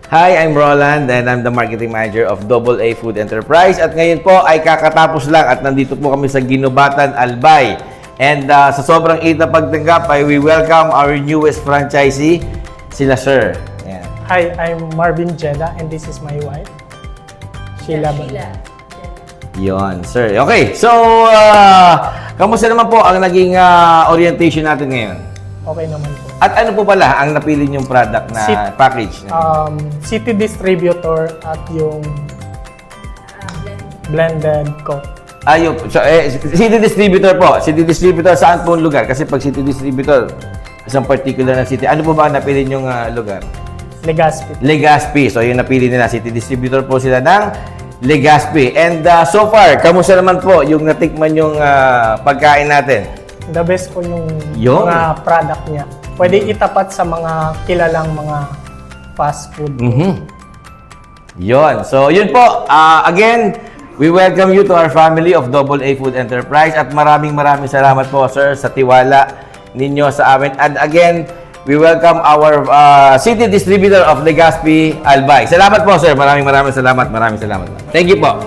Hi, I'm Roland and I'm the Marketing Manager of AA Food Enterprise. At ngayon po ay kakatapos lang at nandito po kami sa Ginubatan, Albay. And sa sobrang init na pagtanggap ay we welcome our newest franchisee, sila Sir. Ayan. Hi, I'm Marvin Jeda and this is my wife, Sheila. Yon, Sir. Okay, so kamusta naman po ang naging orientation natin ngayon? Okay naman po. At ano po pala ang napili niyong product na package? City Distributor at yung blended Coke. Ayun, so, city distributor po. City distributor saan po ang lugar? Kasi pag city distributor, isang particular na city. Ano po ba ang napili niyong lugar? Legazpi. Legazpi. So, yung napili nila. City distributor po sila ng Legazpi. And so far, kamusta naman po yung natikman yung pagkain natin? The best po yung Yun. mga product niya. Pwede itapat sa mga kilalang mga fast food. Yon. So, yun po. Again, we welcome you to our family of AA Food Enterprise at maraming salamat po, sir, sa tiwala ninyo sa amin. And again, we welcome our city distributor of Legazpi, Albay. Salamat po, sir. Maraming salamat. Thank you po.